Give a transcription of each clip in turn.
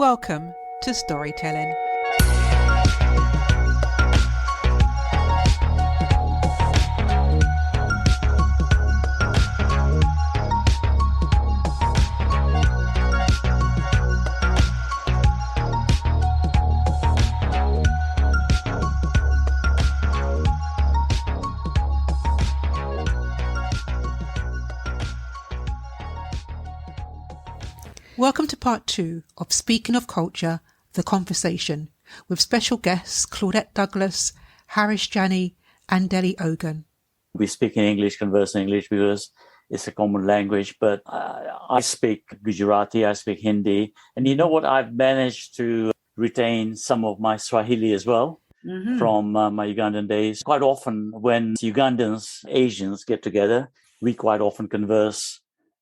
Welcome to Storytelling. Welcome to part 2 of Speaking of Culture, The Conversation, with special guests Claudette Douglas, Harish, Jani and Dele, Ogun. We speak in English, converse in English because it's a common language, but I speak Gujarati, I speak Hindi, and you know what? I've managed to retain some of my Swahili as well from my Ugandan days. Quite often when Ugandans, Asians get together, we quite often converse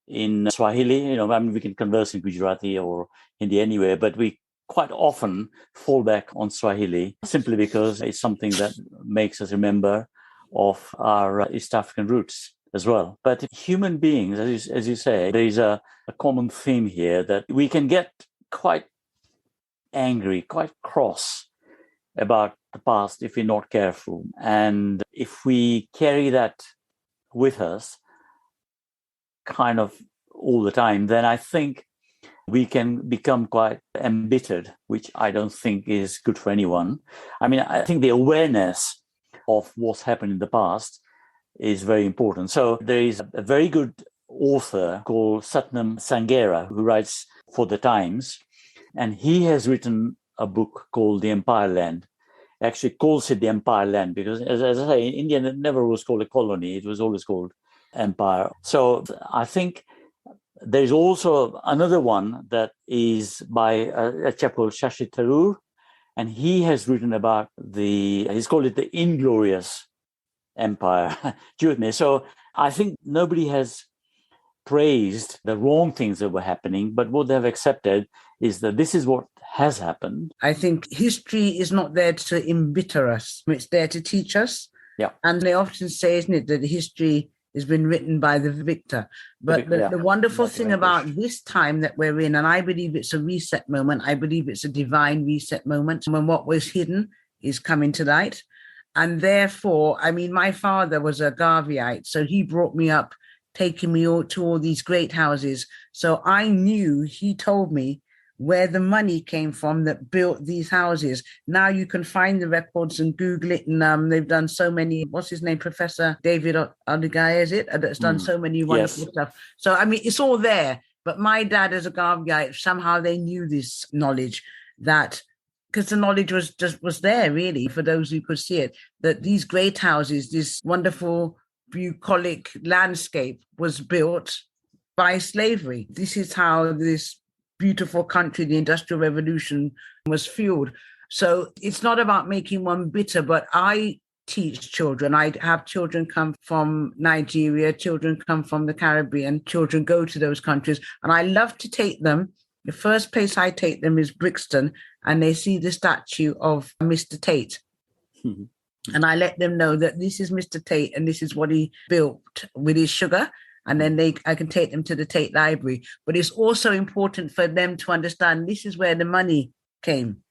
in Swahili. We can converse in Gujarati or Hindi anywhere, but we quite often fall back on Swahili simply because it's something that makes us remember of our East African roots as well. But human beings, as you say, there is a common theme here that we can get quite angry, quite cross about the past if we're not careful. And if we carry that with us kind of all the time, then I think we can become quite embittered, which I don't think is good for anyone. I think the awareness of what's happened in the past is very important. So there is a very good author called Satnam Sanghera who writes for the Times, and he has written a book called The Empire Land. Actually calls it The Empire Land because, as I say, India never was called a colony. It was always called empire. So I think there's also another one that is by a chap called Shashi Tharoor, and he has written about he's called it the Inglorious Empire. Do you with me? So I think nobody has praised the wrong things that were happening, but what they've accepted is that this is what has happened. I think history is not there to embitter us. It's there to teach us. Yeah. And they often say, isn't it, that history has been written by the victor. But the wonderful thing about this time that we're in, and I believe it's a reset moment, I believe it's a divine reset moment when what was hidden is coming to light. And therefore, my father was a Garveyite, so he brought me up, taking me to all these great houses. So I knew, he told me, where the money came from that built these houses. Now you can find the records and Google it, and they've done so many, what's his name, Professor David Odigaya, is it? That's done so many wonderful stuff. So, it's all there. But my dad as a Garveyite, somehow they knew this knowledge that, because the knowledge was there really for those who could see it, that these great houses, this wonderful bucolic landscape was built by slavery. This is how this beautiful country, the Industrial Revolution, was fueled. So it's not about making one bitter, but I teach children. I have children come from Nigeria, children come from the Caribbean, children go to those countries, and I love to take them. The first place I take them is Brixton, and they see the statue of Mr. Tate. And I let them know that this is Mr. Tate and this is what he built with his sugar. And then I can take them to the Tate Library. But it's also important for them to understand this is where the money came.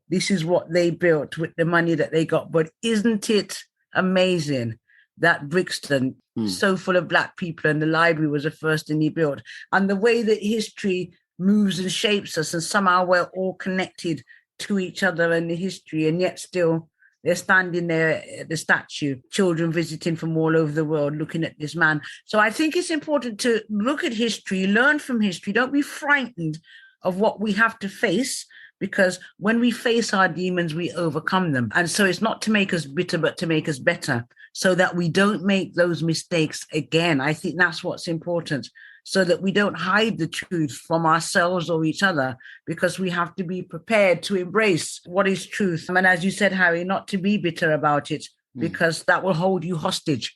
This is what they built with the money that they got. But isn't it amazing that Brixton, so full of Black people, and the library was the first thing he built? And the way that history moves and shapes us, and somehow we're all connected to each other and the history, and yet still they're standing there at the statue, children visiting from all over the world, looking at this man. So I think it's important to look at history, learn from history. Don't be frightened of what we have to face, because when we face our demons, we overcome them. And so it's not to make us bitter, but to make us better, so that we don't make those mistakes again. I think that's what's important, so that we don't hide the truth from ourselves or each other, because we have to be prepared to embrace what is truth. And as you said, Harry, not to be bitter about it, because that will hold you hostage.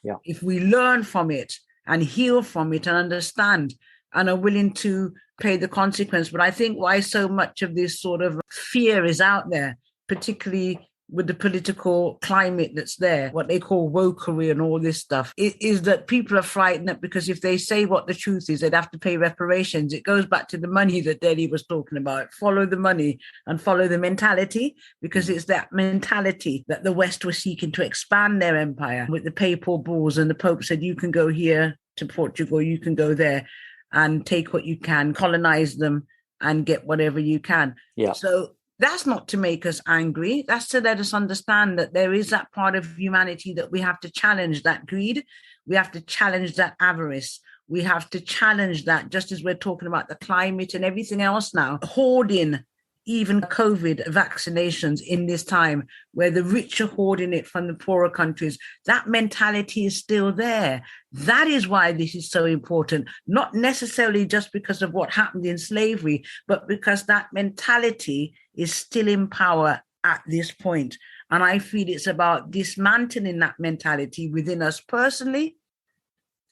Yeah. If we learn from it and heal from it and understand and are willing to pay the consequence. But I think why so much of this sort of fear is out there, particularly with the political climate that's there, what they call wokery and all this stuff, is that people are frightened that because if they say what the truth is, they'd have to pay reparations. It goes back to the money that Dele was talking about. Follow the money and follow the mentality, because it's that mentality that the West was seeking to expand their empire with the papal bulls, and the Pope said, you can go here to Portugal, you can go there and take what you can, colonize them and get whatever you can. Yeah. So that's not to make us angry. That's to let us understand that there is that part of humanity that we have to challenge, that greed. We have to challenge that avarice. We have to challenge that, just as we're talking about the climate and everything else now, hoarding even COVID vaccinations in this time where the rich are hoarding it from the poorer countries. That mentality is still there. That is why this is so important, not necessarily just because of what happened in slavery, but because that mentality is still in power at this point. And I feel it's about dismantling that mentality within us personally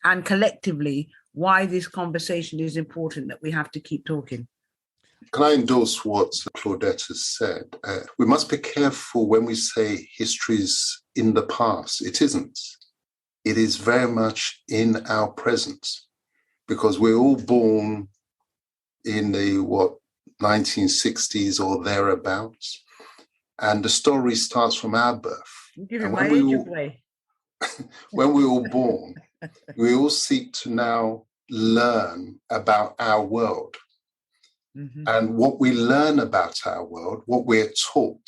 and collectively, why this conversation is important, that we have to keep talking. Can I endorse what Claudette has said? We must be careful when we say history's in the past. It isn't. It is very much in our present, because we're all born in the, 1960s or thereabouts. And the story starts from our birth. When we were all born, we all seek to now learn about our world. Mm-hmm. And what we learn about our world, what we're taught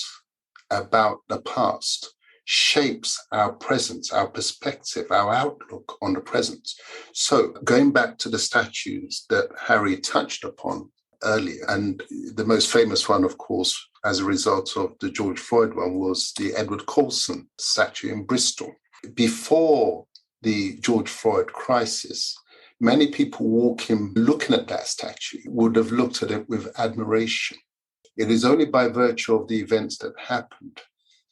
about the past, shapes our present, our perspective, our outlook on the present. So going back to the statues that Harry touched upon earlier, and the most famous one, of course, as a result of the George Floyd one, was the Edward Colston statue in Bristol. Before the George Floyd crisis, many people looking at that statue would have looked at it with admiration. It is only by virtue of the events that happened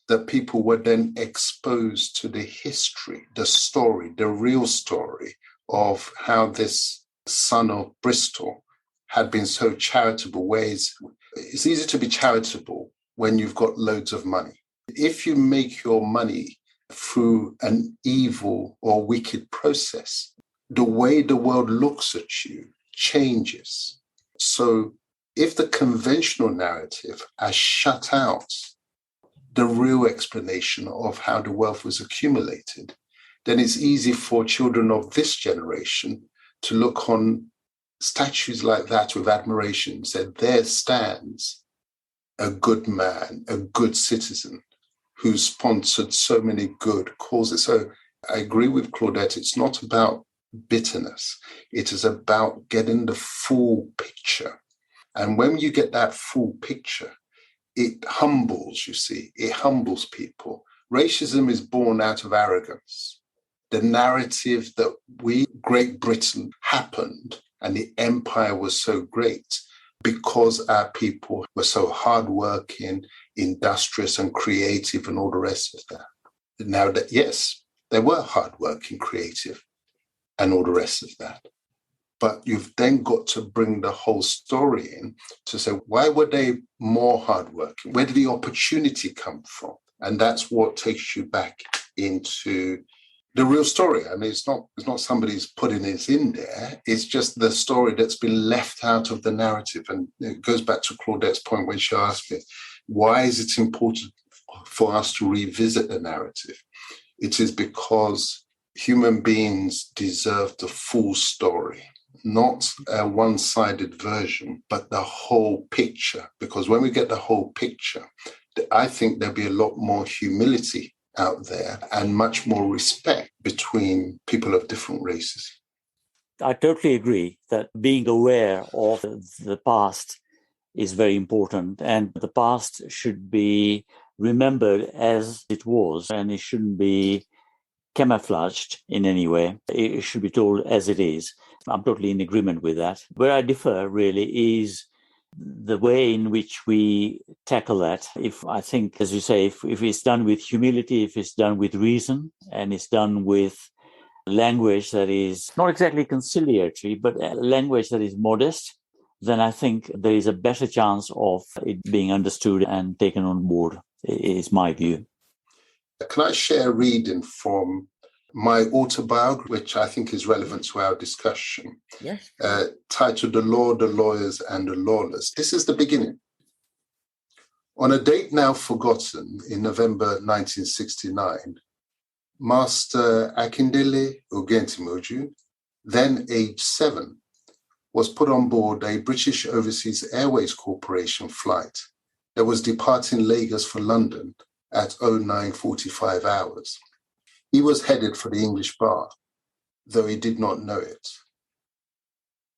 that people were then exposed to the history, the story, the real story of how this son of Bristol had been so charitable. Ways it's easy to be charitable when you've got loads of money. If you make your money through an evil or wicked process, the way the world looks at you changes. So if the conventional narrative has shut out the real explanation of how the wealth was accumulated, then it's easy for children of this generation to look on statues like that with admiration and say, there stands a good man, a good citizen who sponsored so many good causes. So I agree with Claudette. It's not about bitterness. It is about getting the full picture. And when you get that full picture, it humbles, you see, it humbles people. Racism is born out of arrogance. The narrative that Great Britain happened and the empire was so great because our people were so hardworking, industrious and creative and all the rest of that. Now that, yes, they were hardworking, creative and all the rest of that. But you've then got to bring the whole story in to say, why were they more hardworking? Where did the opportunity come from? And that's what takes you back into the real story. I mean, it's not somebody's putting it in there. It's just the story that's been left out of the narrative. And it goes back to Claudette's point when she asked me, why is it important for us to revisit the narrative? It is because human beings deserve the full story, not a one-sided version, but the whole picture. Because when we get the whole picture, I think there'll be a lot more humility out there and much more respect between people of different races. I totally agree that being aware of the past is very important, and the past should be remembered as it was, and it shouldn't be camouflaged in any way. It should be told as it is. I'm totally in agreement with that. Where I differ really is the way in which we tackle that. If I think, as you say, if it's done with humility, if it's done with reason, and it's done with language that is not exactly conciliatory, but language that is modest, then I think there is a better chance of it being understood and taken on board. is my view. Can I share a reading from my autobiography, which I think is relevant to our discussion? Yes. Titled The Law, the Lawyers, and the Lawless. This is the beginning. On a date now forgotten in November 1969, Master Akindele Ogentimoju, then aged 7, was put on board a British Overseas Airways Corporation flight that was departing Lagos for London at 09:45 hours. He was headed for the English bar, though he did not know it.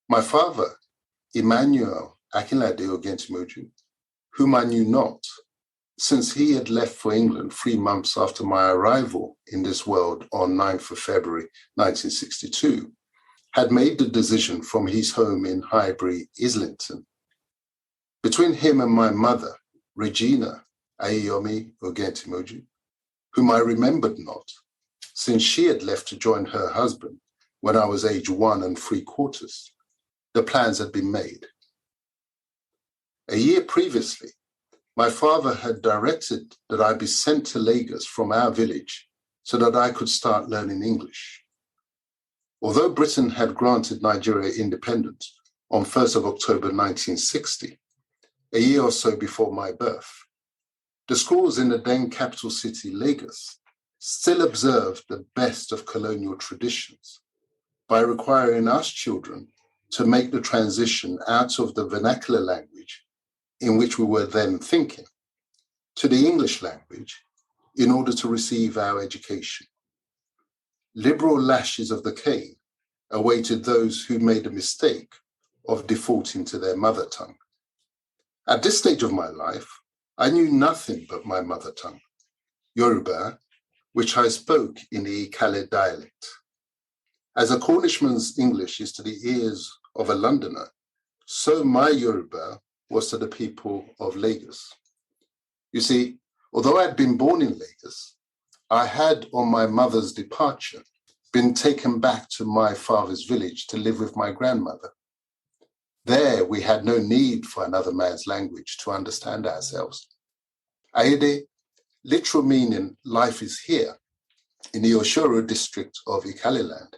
My father, Emmanuel Akinlade Ogentimoju, whom I knew not, since he had left for England 3 months after my arrival in this world on 9th of February 1962, had made the decision from his home in Highbury, Islington. Between him and my mother, Regina Ayomi Ogentimoju, whom I remembered not, since she had left to join her husband when I was age 1 3/4, the plans had been made. A year previously, my father had directed that I be sent to Lagos from our village so that I could start learning English. Although Britain had granted Nigeria independence on 1st of October 1960, a year or so before my birth, the schools in the then capital city, Lagos, still observed the best of colonial traditions by requiring us children to make the transition out of the vernacular language in which we were then thinking to the English language in order to receive our education. Liberal lashes of the cane awaited those who made the mistake of defaulting to their mother tongue. At this stage of my life, I knew nothing but my mother tongue, Yoruba, which I spoke in the Ikale dialect. As a Cornishman's English is to the ears of a Londoner, so my Yoruba was to the people of Lagos. You see, although I'd been born in Lagos, I had, on my mother's departure, been taken back to my father's village to live with my grandmother. There, we had no need for another man's language to understand ourselves. Aede, literal meaning life is here, in the Oshoro district of Ikaliland,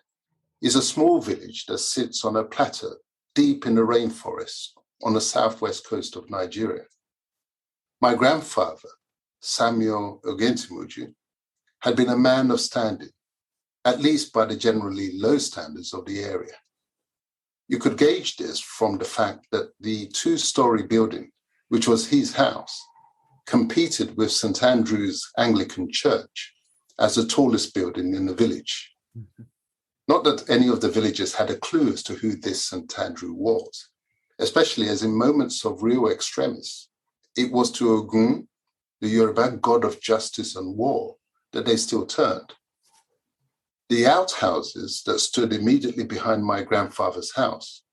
is a small village that sits on a plateau deep in the rainforest on the southwest coast of Nigeria. My grandfather, Samuel Ogentimoju, had been a man of standing, at least by the generally low standards of the area. You could gauge this from the fact that the 2-story building, which was his house, competed with St. Andrew's Anglican Church as the tallest building in the village. Mm-hmm. Not that any of the villagers had a clue as to who this St. Andrew was, especially as in moments of real extremis, it was to Ogun, the Yoruba god of justice and war, that they still turned. The outhouses that stood immediately behind my grandfather's house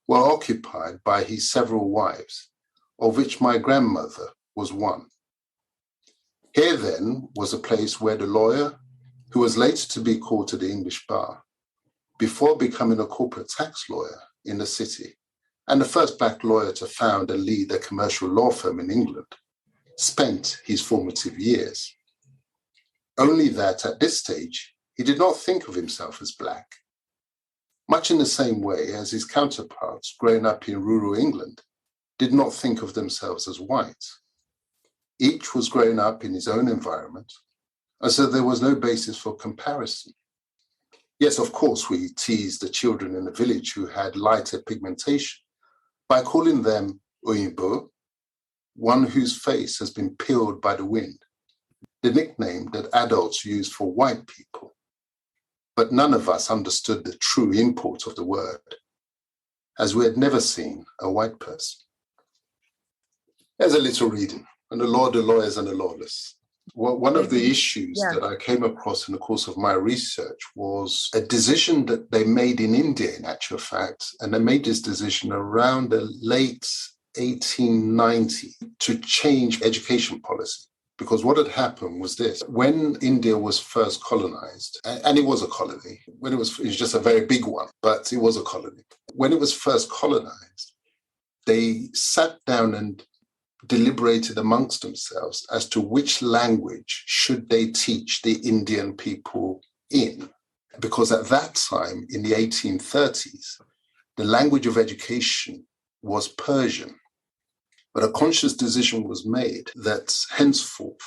were occupied by his several wives, of which my grandmother was one. Here then was a place where the lawyer, who was later to be called to the English bar, before becoming a corporate tax lawyer in the city, and the first black lawyer to found and lead a commercial law firm in England, spent his formative years. Only that at this stage, he did not think of himself as black, much in the same way as his counterparts growing up in rural England did not think of themselves as white. Each was growing up in his own environment, and so there was no basis for comparison. Yes, of course, we teased the children in the village who had lighter pigmentation by calling them Oyinbo, one whose face has been peeled by the wind, the nickname that adults use for white people. But none of us understood the true import of the word, as we had never seen a white person. There's a little reading on the law, the lawyers, and the lawless. One of the issues that I came across in the course of my research was a decision that they made in India, in actual fact, and they made this decision around the late 1890 to change education policy. Because what had happened was this: when India was first colonized, and it was a colony, it was just a very big one, but it was a colony. When it was first colonized, they sat down and deliberated amongst themselves as to which language should they teach the Indian people in. Because at that time, in the 1830s, the language of education was Persian. But a conscious decision was made that henceforth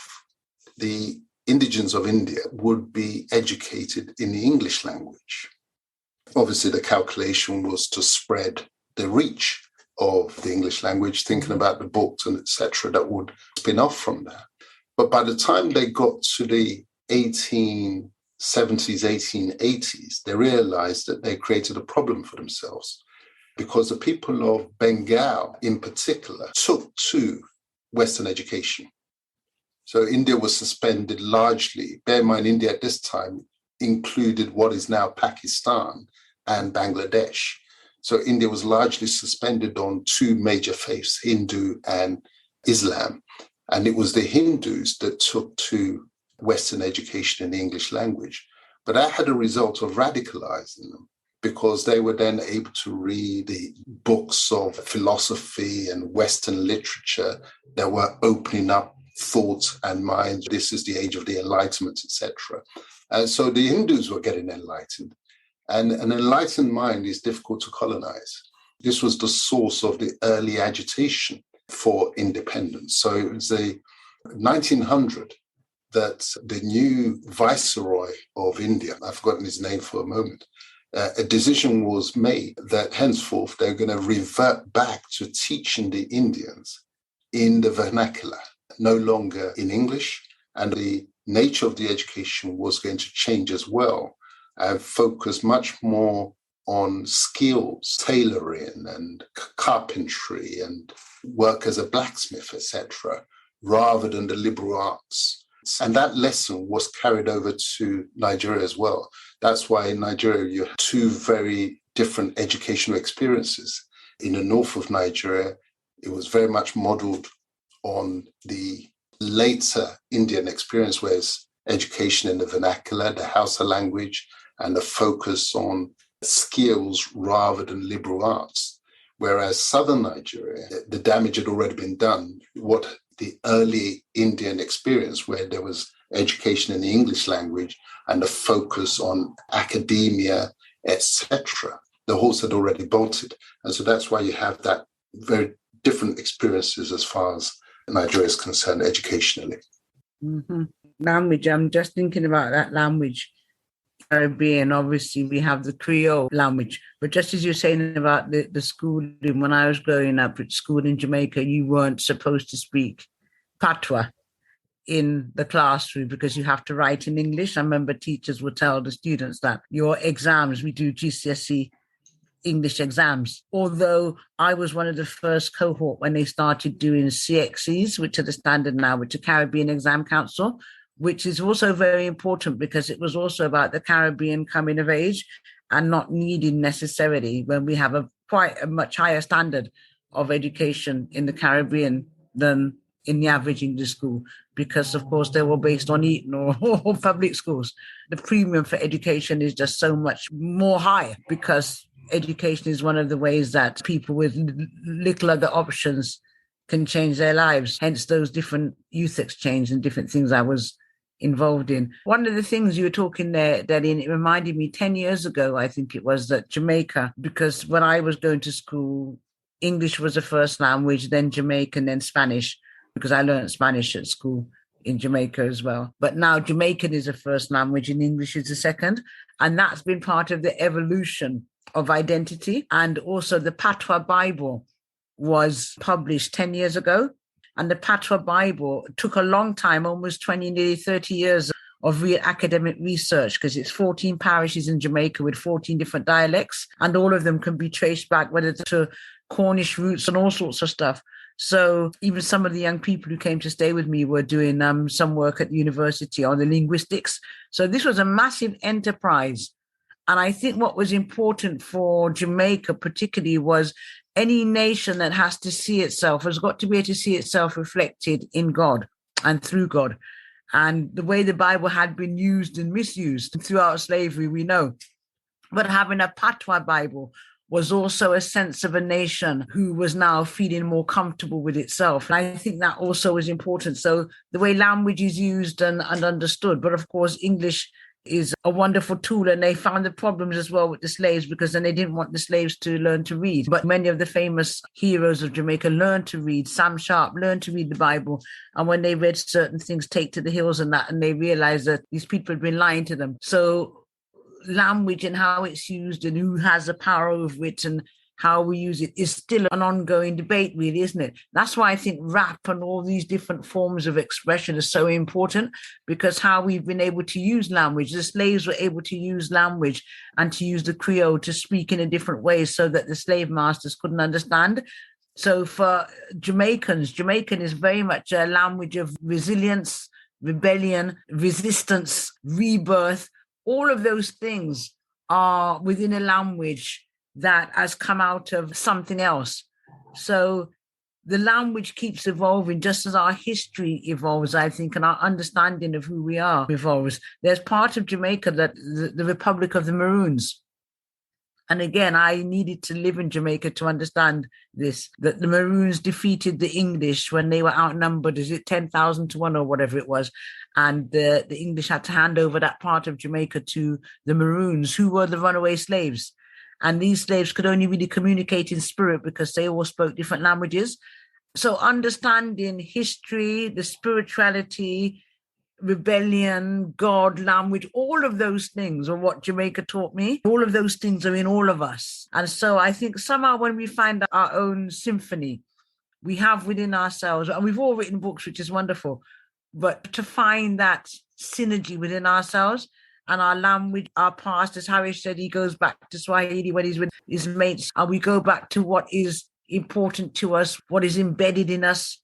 the indigents of India would be educated in the English language. Obviously, the calculation was to spread the reach of the English language, thinking about the books and etc. that would spin off from that. But by the time they got to the 1870s, 1880s, they realized that they created a problem for themselves, because the people of Bengal in particular took to Western education. So India was suspended largely. Bear in mind, India at this time included what is now Pakistan and Bangladesh. So India was largely suspended on two major faiths, Hindu and Islam. And it was the Hindus that took to Western education in the English language. But that had a result of radicalizing them, because they were then able to read the books of philosophy and Western literature that were opening up thoughts and minds. This is the age of the Enlightenment, etc. And so the Hindus were getting enlightened. And an enlightened mind is difficult to colonize. This was the source of the early agitation for independence. So it was the 1900 that the new viceroy of India, I've forgotten his name for a moment, a decision was made that henceforth they're going to revert back to teaching the Indians in the vernacular, no longer in English. And the nature of the education was going to change as well, and focus much more on skills, tailoring and carpentry and work as a blacksmith, etc., rather than the liberal arts. And that lesson was carried over to Nigeria as well. That's why in Nigeria you have two very different educational experiences. In the north of Nigeria, it was very much modeled on the later Indian experience, whereas education in the vernacular, the Hausa language, and the focus on skills rather than liberal arts. Whereas southern Nigeria, the damage had already been done. What the early Indian experience, where there was education in the English language and the focus on academia, etc., the horse had already bolted. And so that's why you have that very different experiences as far as Nigeria is concerned educationally. Mm-hmm. Language, I'm just thinking about that language. Caribbean, obviously, we have the Creole language. But just as you're saying about the schooling, when I was growing up at school in Jamaica, you weren't supposed to speak patois in the classroom because you have to write in English. I remember teachers would tell the students that your exams, we do GCSE English exams. Although I was one of the first cohort when they started doing CXEs, which are the standard now, which are Caribbean Exam Council, which is also very important because it was also about the Caribbean coming of age and not needing necessarily, when we have quite a much higher standard of education in the Caribbean than in the average English school, because of course they were based on Eton or public schools. The premium for education is just so much more high because education is one of the ways that people with little other options can change their lives. Hence those different youth exchange and different things I was involved in. One of the things you were talking there, Dele, it reminded me 10 years ago, I think it was, that Jamaica, because when I was going to school, English was the first language, then Jamaican, then Spanish, because I learned Spanish at school in Jamaica as well. But now Jamaican is the first language and English is the second. And that's been part of the evolution of identity. And also the Patois Bible was published 10 years ago. And the Patois Bible took a long time, almost 20, nearly 30 years of real academic research, because it's 14 parishes in Jamaica with 14 different dialects. And all of them can be traced back, whether to Cornish roots and all sorts of stuff. So even some of the young people who came to stay with me were doing some work at the university on the linguistics. So this was a massive enterprise. And I think what was important for Jamaica particularly was any nation that has to see itself has got to be able to see itself reflected in God and through God. And the way the Bible had been used and misused throughout slavery, we know. But having a Patois Bible was also a sense of a nation who was now feeling more comfortable with itself. And I think that also is important. So the way language is used and understood, but of course, English is a wonderful tool, and they found the problems as well with the slaves because then they didn't want the slaves to learn to read. But many of the famous heroes of Jamaica learned to read. Sam Sharp learned to read the Bible, and when they read certain things, Take to the Hills and that, and they realized that these people had been lying to them. So language and how it's used and who has the power over it and how we use it is still an ongoing debate, really, isn't it? That's why I think rap and all these different forms of expression is so important, because how we've been able to use language, the slaves were able to use language and to use the Creole to speak in a different way so that the slave masters couldn't understand. So for Jamaicans, Jamaican is very much a language of resilience, rebellion, resistance, rebirth. All of those things are within a language that has come out of something else. So the language keeps evolving just as our history evolves, I think, and our understanding of who we are evolves. There's part of Jamaica that the Republic of the Maroons. And again, I needed to live in Jamaica to understand this, that the Maroons defeated the English when they were outnumbered, is it 10,000 to 1 or whatever it was? And the English had to hand over that part of Jamaica to the Maroons, who were the runaway slaves. And these slaves could only really communicate in spirit because they all spoke different languages. So understanding history, the spirituality, rebellion, God, language, all of those things are what Jamaica taught me. All of those things are in all of us. And so I think somehow when we find our own symphony, we have within ourselves, and we've all written books, which is wonderful, but to find that synergy within ourselves and our language, our past, as Harish said, he goes back to Swahili when he's with his mates, and we go back to what is important to us, what is embedded in us.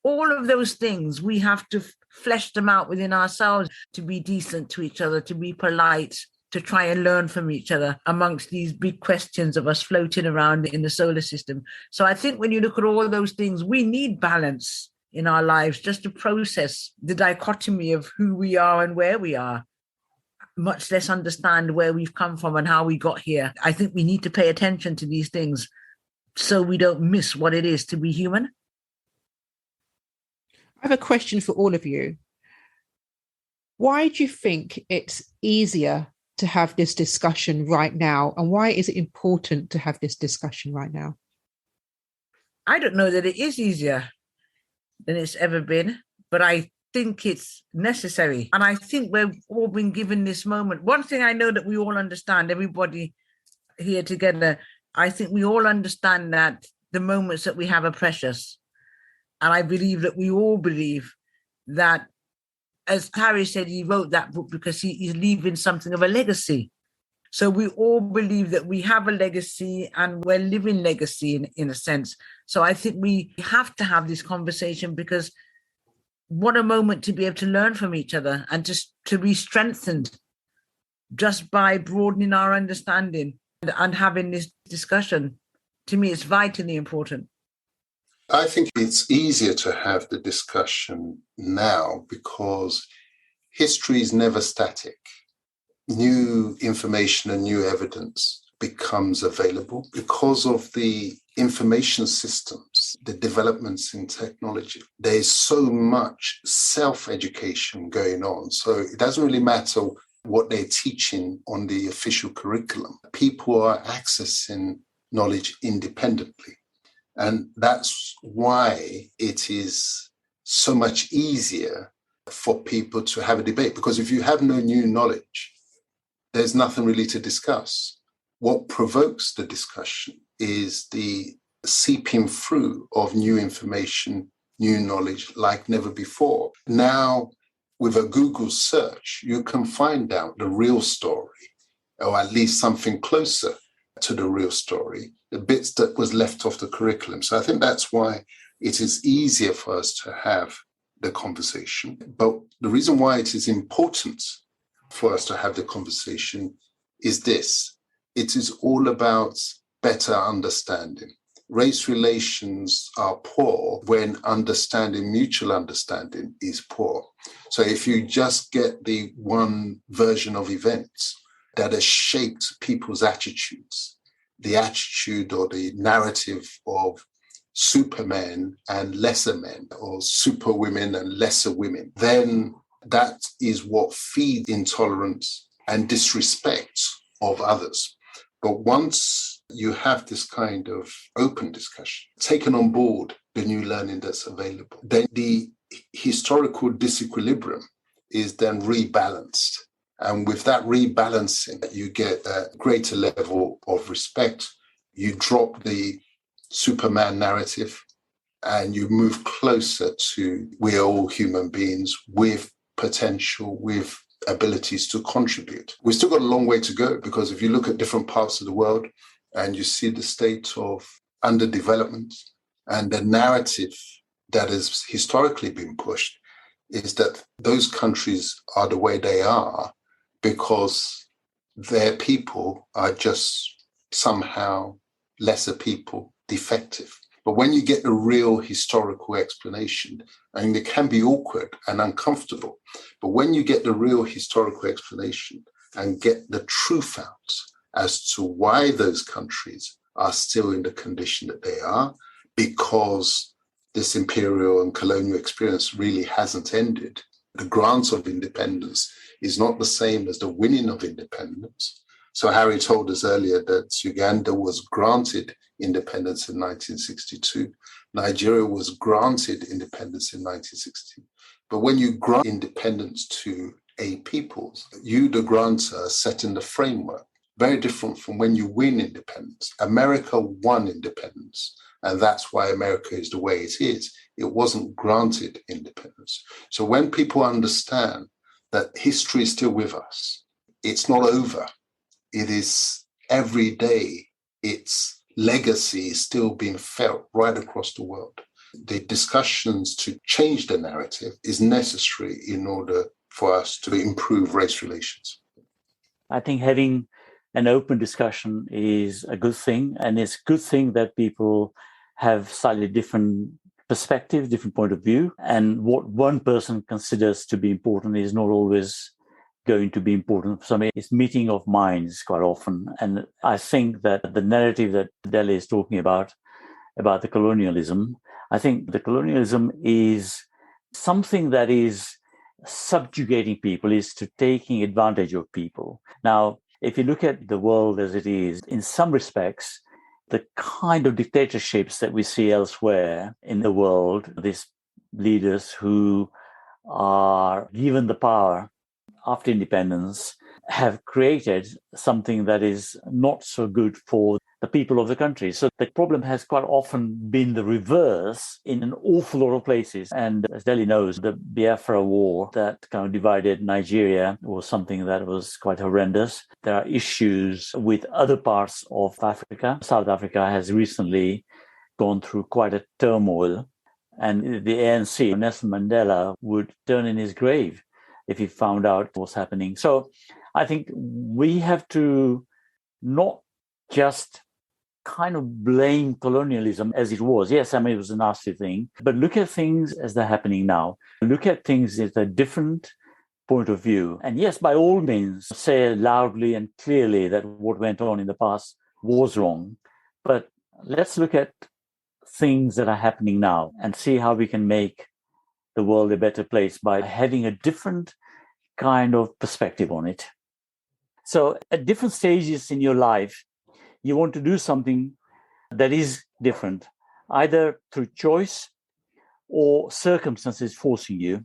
All of those things, we have to flesh them out within ourselves to be decent to each other, to be polite, to try and learn from each other amongst these big questions of us floating around in the solar system. So I think when you look at all those things, we need balance in our lives just to process the dichotomy of who we are and where we are, much less understand where we've come from and how we got here. I think we need to pay attention to these things so we don't miss what it is to be human. I have a question for all of you. Why do you think it's easier to have this discussion right now? And why is it important to have this discussion right now? I don't know that it is easier than it's ever been, but I think it's necessary. And I think we've all been given this moment. One thing I know that we all understand, everybody here together, I think we all understand that the moments that we have are precious. And I believe that we all believe that, as Harish said, he wrote that book because he's leaving something of a legacy. So we all believe that we have a legacy and we're living legacy in a sense. So I think we have to have this conversation, because what a moment to be able to learn from each other and just to be strengthened just by broadening our understanding and having this discussion. To me, it's vitally important. I think it's easier to have the discussion now because history is never static. New information and new evidence becomes available because of the information systems, the developments in technology. There's so much self-education going on. So it doesn't really matter what they're teaching on the official curriculum. People are accessing knowledge independently. And that's why it is so much easier for people to have a debate, because if you have no new knowledge, there's nothing really to discuss. What provokes the discussion is the seeping through of new information, new knowledge like never before. Now, with a Google search, you can find out the real story, or at least something closer to the real story, the bits that was left off the curriculum. So I think that's why it is easier for us to have the conversation. But the reason why it is important for us to have the conversation is this. It is all about better understanding. Race relations are poor when understanding, mutual understanding is poor. So if you just get the one version of events that has shaped people's attitudes, the attitude or the narrative of supermen and lesser men, or super women and lesser women, then that is what feeds intolerance and disrespect of others. But once you have this kind of open discussion, taken on board the new learning that's available, then the historical disequilibrium is then rebalanced. And with that rebalancing, you get a greater level of respect. You drop the Superman narrative and you move closer to we're all human beings with potential, with abilities to contribute. We've still got a long way to go, because if you look at different parts of the world and you see the state of underdevelopment, and the narrative that has historically been pushed is that those countries are the way they are because their people are just somehow lesser people, defective. But when you get a real historical explanation, and it can be awkward and uncomfortable, but when you get the real historical explanation and get the truth out as to why those countries are still in the condition that they are, because this imperial and colonial experience really hasn't ended. The grant of independence is not the same as the winning of independence. So Harry told us earlier that Uganda was granted independence in 1962. Nigeria was granted independence in 1960. But when you grant independence to a people, you, the grantor, setting the framework. Very different from when you win independence. America won independence, and that's why America is the way it is. It wasn't granted independence. So when people understand that history is still with us, it's not over. It is every day, its legacy is still being felt right across the world. The discussions to change the narrative is necessary in order for us to improve race relations. I think having an open discussion is a good thing, and it's a good thing that people have slightly different perspectives, different point of view, and what one person considers to be important is not always going to be important for somebody. It's meeting of minds quite often. And I think that the narrative that Dele is talking about the colonialism, I think the colonialism is something that is subjugating people, is to taking advantage of people. Now, if you look at the world as it is, in some respects, the kind of dictatorships that we see elsewhere in the world, these leaders who are given the power after independence, have created something that is not so good for the people of the country. So the problem has quite often been the reverse in an awful lot of places. And as Dele knows, the Biafra War that kind of divided Nigeria was something that was quite horrendous. There are issues with other parts of Africa. South Africa has recently gone through quite a turmoil. And the ANC, Nelson Mandela, would turn in his grave if he found out what's happening. So I think we have to not just kind of blame colonialism as it was. Yes, I mean, it was a nasty thing, but look at things as they're happening now. Look at things as a different point of view. And yes, by all means, say loudly and clearly that what went on in the past was wrong. But let's look at things that are happening now and see how we can make the world a better place by having a different kind of perspective on it. So at different stages in your life, you want to do something that is different, either through choice or circumstances forcing you.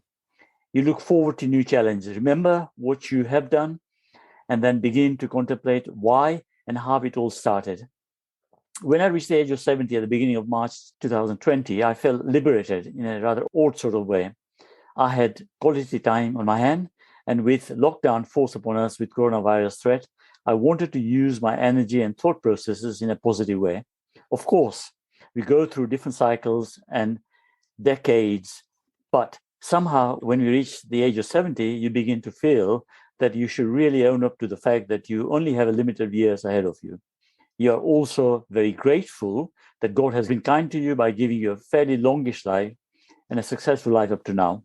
You look forward to new challenges. Remember what you have done, and then begin to contemplate why and how it all started. When I reached the age of 70 at the beginning of March 2020, I felt liberated in a rather odd sort of way. I had quality time on my hand, and with lockdown forced upon us with coronavirus threat, I wanted to use my energy and thought processes in a positive way. Of course, we go through different cycles and decades, but somehow when we reach the age of 70, you begin to feel that you should really own up to the fact that you only have a limited years ahead of you. You're also very grateful that God has been kind to you by giving you a fairly longish life and a successful life up to now.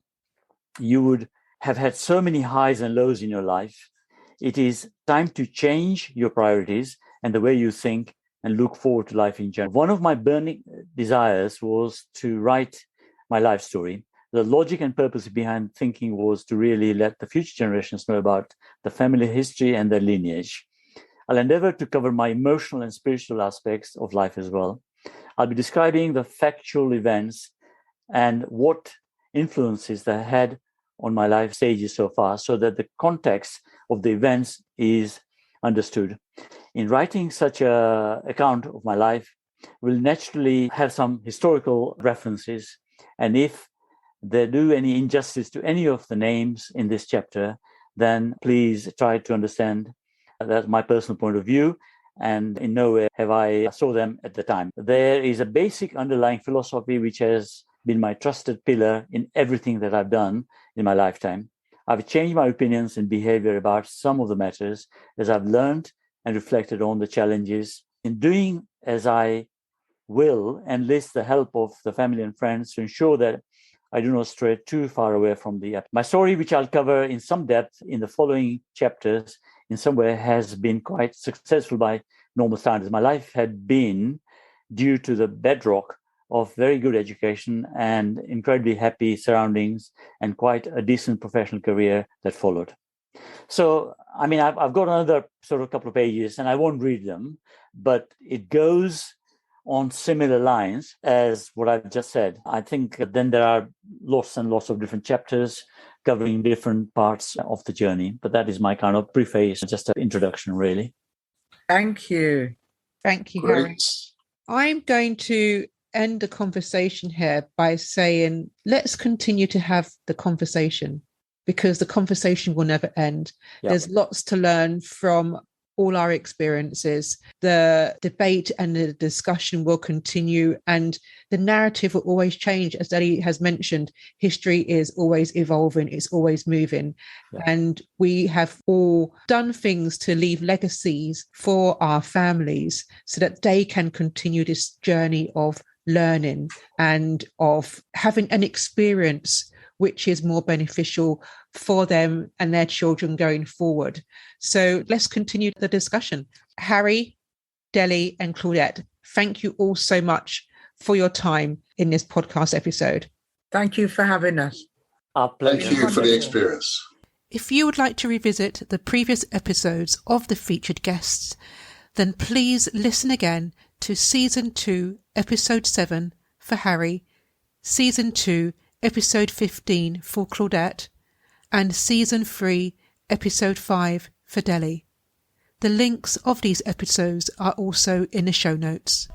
You would have had so many highs and lows in your life. It is time to change your priorities and the way you think and look forward to life in general. One of my burning desires was to write my life story. The logic and purpose behind thinking was to really let the future generations know about the family history and their lineage. I'll endeavor to cover my emotional and spiritual aspects of life as well. I'll be describing the factual events and what influences they had on my life stages so far, so that the context of the events is understood. In writing such an account of my life, we'll naturally have some historical references, and if they do any injustice to any of the names in this chapter, then please try to understand that's my personal point of view, and in no way have I saw them at the time. There is a basic underlying philosophy which has been my trusted pillar in everything that I've done in my lifetime. I've changed my opinions and behavior about some of the matters as I've learned and reflected on the challenges. In doing as I will, enlist the help of the family and friends to ensure that I do not stray too far away from my story, which I'll cover in some depth in the following chapters, in some way has been quite successful by normal standards. My life had been due to the bedrock of very good education and incredibly happy surroundings and quite a decent professional career that followed. So, I mean, I've got another sort of couple of pages and I won't read them, but it goes on similar lines as what I've just said. I think then there are lots and lots of different chapters covering different parts of the journey. But that is my kind of preface, just an introduction, really. Thank you. Thank you, Great. Harish. I'm going to end the conversation here by saying, let's continue to have the conversation, because the conversation will never end. Yeah. There's lots to learn from all our experiences. The debate and the discussion will continue, and the narrative will always change. As Dele has mentioned, history is always evolving, it's always moving. Yeah. And we have all done things to leave legacies for our families so that they can continue this journey of learning and of having an experience which is more beneficial for them and their children going forward. So let's continue the discussion. Harry, Dele, and Claudette, thank you all so much for your time in this podcast episode. Thank you for having us. Our pleasure. Thank you for the experience. If you would like to revisit the previous episodes of the featured guests, then please listen again to Season 2, Episode 7 for Harry, Season 2, Episode 15 for Claudette, and Season 3, Episode 5 for Dele. The links of these episodes are also in the show notes.